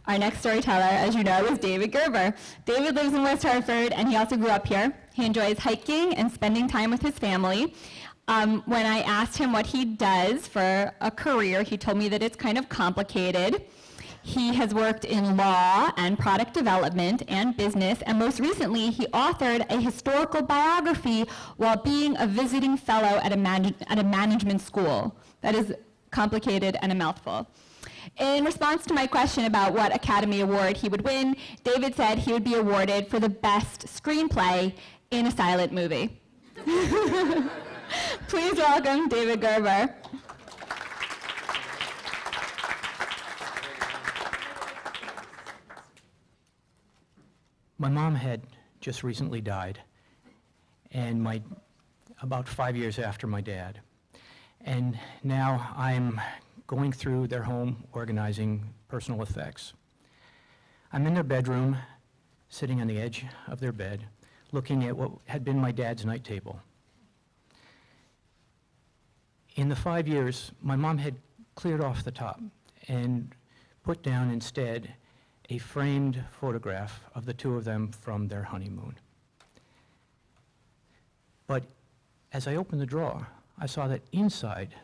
Our next storyteller, as you know, is David Gerber. David lives in West Hartford, and he also grew up here. He enjoys hiking and spending time with his family. When I asked him what he does for a career, he told me that it's kind of complicated. He has worked in law and product development and business, and most recently, he authored a historical biography while being a visiting fellow at a management school. That is complicated and a mouthful. In response to my question about what Academy Award he would win, David said he would be awarded for the best screenplay in a silent movie. Please welcome David Gerber. My mom had just recently died, and about 5 years after my dad. And now I'm going through their home, organizing personal effects. I'm in their bedroom, sitting on the edge of their bed, looking at what had been my dad's night table. In the 5 years, my mom had cleared off the top and put down instead a framed photograph of the two of them from their honeymoon. But as I opened the drawer, I saw that inside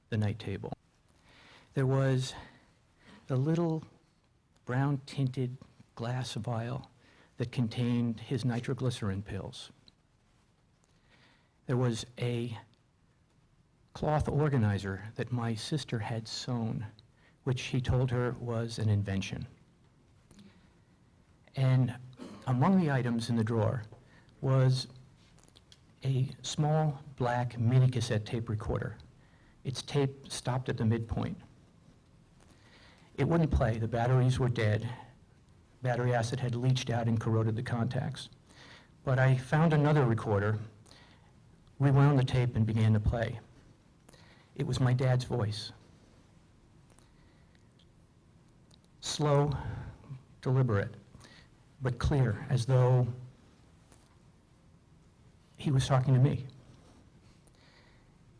the night table, there was the little brown-tinted glass vial that contained his nitroglycerin pills. There was a cloth organizer that my sister had sewn, which he told her was an invention. And among the items in the drawer was a small black mini cassette tape recorder. Its tape stopped at the midpoint. It wouldn't play. The batteries were dead. Battery acid had leached out and corroded the contacts. But I found another recorder, rewound the tape, and began to play. It was my dad's voice. Slow, deliberate, but clear, as though he was talking to me.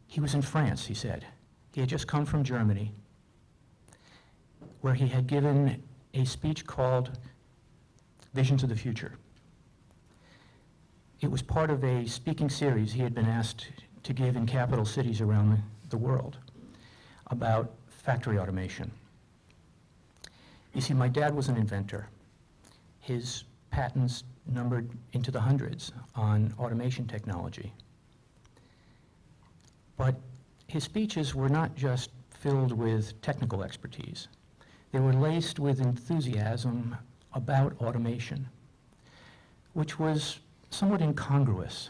He was in France, he said. He had just come from Germany, where he had given a speech called Visions of the Future. It was part of a speaking series he had been asked to give in capital cities around the world about factory automation. You see, my dad was an inventor. His patents numbered into the hundreds on automation technology. But his speeches were not just filled with technical expertise. They were laced with enthusiasm about automation, which was somewhat incongruous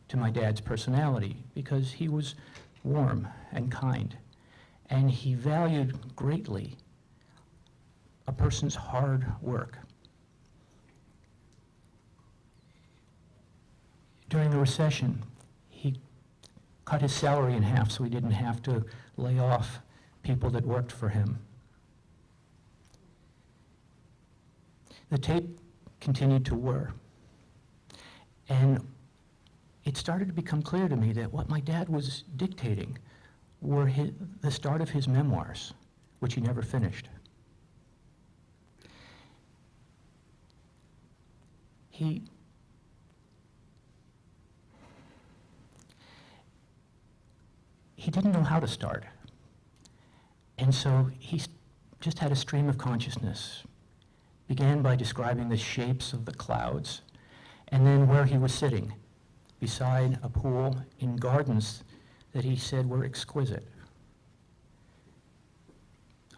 to my dad's personality because he was warm and kind, and he valued greatly a person's hard work. During the recession, he cut his salary in half so he didn't have to lay off people that worked for him. The tape continued to whir, and it started to become clear to me that what my dad was dictating were the start of his memoirs, which he never finished. He didn't know how to start, and so he just had a stream of consciousness. Began by describing the shapes of the clouds, and then where he was sitting, beside a pool in gardens that he said were exquisite.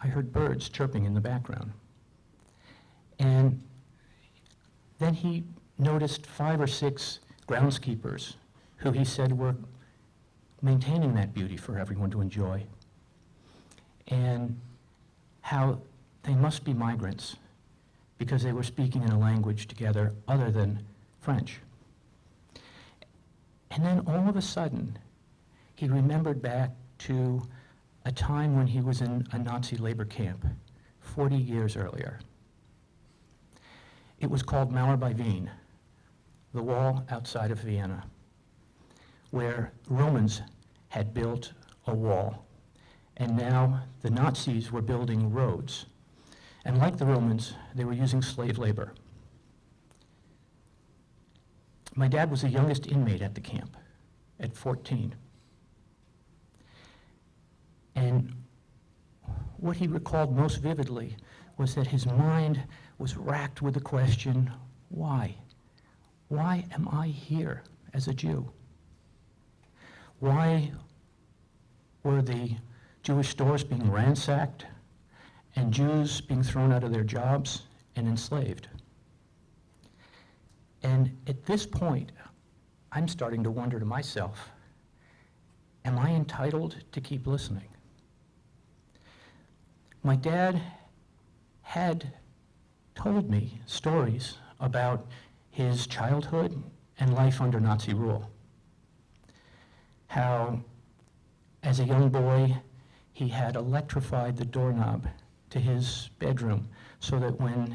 I heard birds chirping in the background. And then he noticed 5 or 6 groundskeepers who he said were maintaining that beauty for everyone to enjoy, and how they must be migrants because they were speaking in a language together other than French. And then all of a sudden, he remembered back to a time when he was in a Nazi labor camp 40 years earlier. It was called Mauer bei Wien, the wall outside of Vienna, where Romans had built a wall, and now the Nazis were building roads. And like the Romans, they were using slave labor. My dad was the youngest inmate at the camp, at 14. And what he recalled most vividly was that his mind was racked with the question, why? Why am I here as a Jew? Why were the Jewish stores being ransacked and Jews being thrown out of their jobs and enslaved? And at this point, I'm starting to wonder to myself, am I entitled to keep listening? My dad had told me stories about his childhood and life under Nazi rule. How, as a young boy, he had electrified the doorknob to his bedroom so that when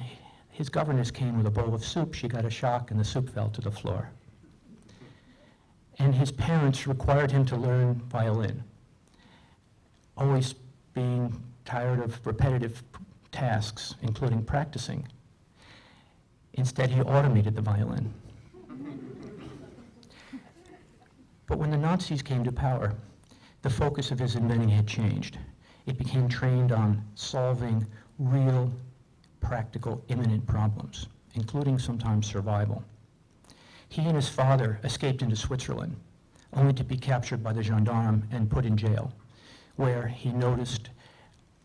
his governess came with a bowl of soup, she got a shock and the soup fell to the floor. And his parents required him to learn violin, always being tired of repetitive tasks, including practicing. Instead, he automated the violin. But when the Nazis came to power, the focus of his inventing had changed. It became trained on solving real, practical, imminent problems, including sometimes survival. He and his father escaped into Switzerland, only to be captured by the gendarme and put in jail, where he noticed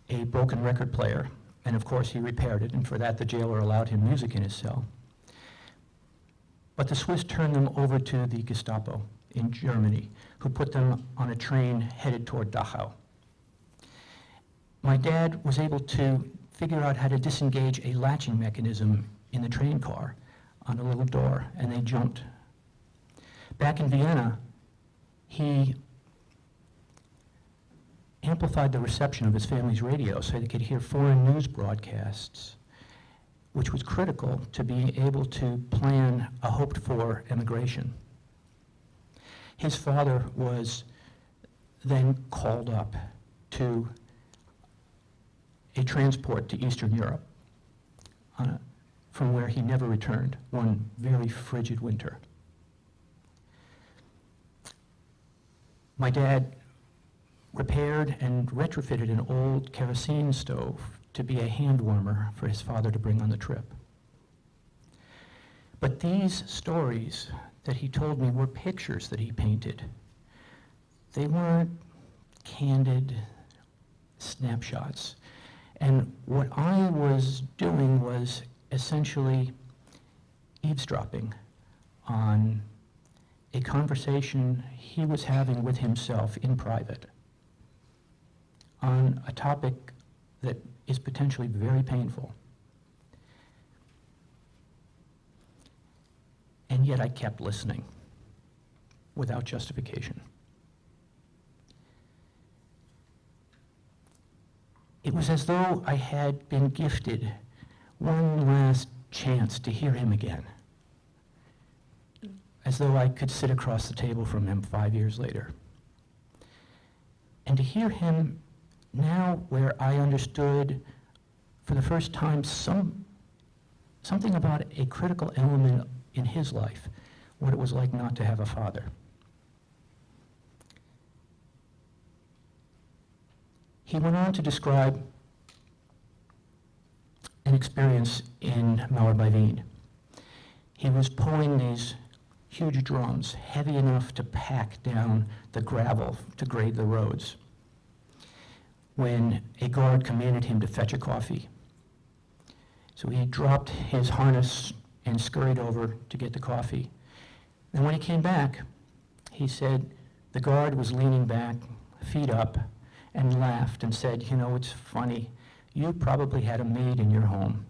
a broken record player, and of course he repaired it, and for that the jailer allowed him music in his cell. But the Swiss turned them over to the Gestapo in Germany, who put them on a train headed toward Dachau. My dad was able to figure out how to disengage a latching mechanism in the train car on a little door, and they jumped. Back in Vienna, he amplified the reception of his family's radio so they could hear foreign news broadcasts, which was critical to being able to plan a hoped-for emigration. His father was then called up to a transport to Eastern Europe from where he never returned one very frigid winter. My dad repaired and retrofitted an old kerosene stove to be a hand warmer for his father to bring on the trip. But these stories that he told me were pictures that he painted. They weren't candid snapshots. And what I was doing was essentially eavesdropping on a conversation he was having with himself in private on a topic that is potentially very painful. And yet I kept listening without justification. It was as though I had been gifted one last chance to hear him again, as though I could sit across the table from him 5 years later. And to hear him now, where I understood for the first time something about a critical element in his life, what it was like not to have a father. He went on to describe an experience in Mauer bei Wien. He was pulling these huge drums, heavy enough to pack down the gravel to grade the roads, when a guard commanded him to fetch a coffee. So he dropped his harness and scurried over to get the coffee. And when he came back, he said the guard was leaning back, feet up, and laughed and said, "You know, it's funny. You probably had a maid in your home.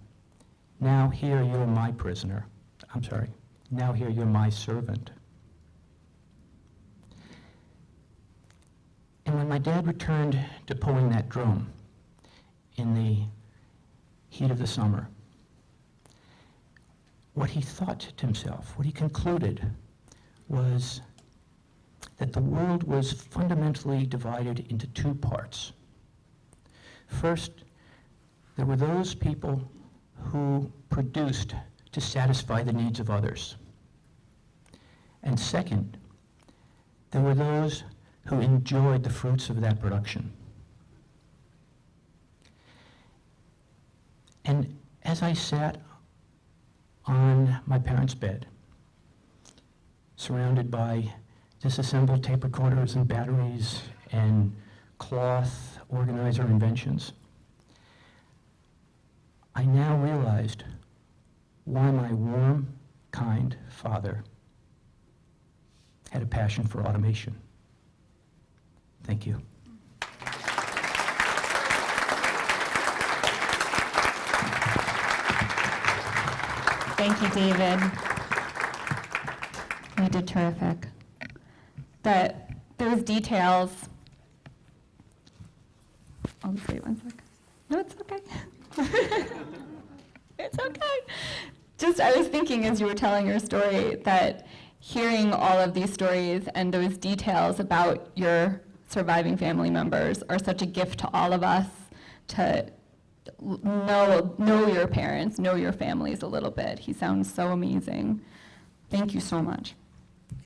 Now here you're my prisoner. Now here you're my servant." And when my dad returned to pulling that drum in the heat of the summer, what he thought to himself, what he concluded, was that the world was fundamentally divided into two parts. First, There were those people who produced to satisfy the needs of others. And second, there were those who enjoyed the fruits of that production. And as I sat on my parents' bed, surrounded by disassembled tape recorders and batteries and cloth organizer inventions, I now realized why my warm, kind father had a passion for automation. Thank you. Thank you, David. You did terrific. Those details. I'll just wait 1 second. No, it's okay. It's okay. Just, I was thinking as you were telling your story that hearing all of these stories and those details about your surviving family members are such a gift to all of us to know your parents, know your families a little bit. He sounds so amazing. Thank you so much.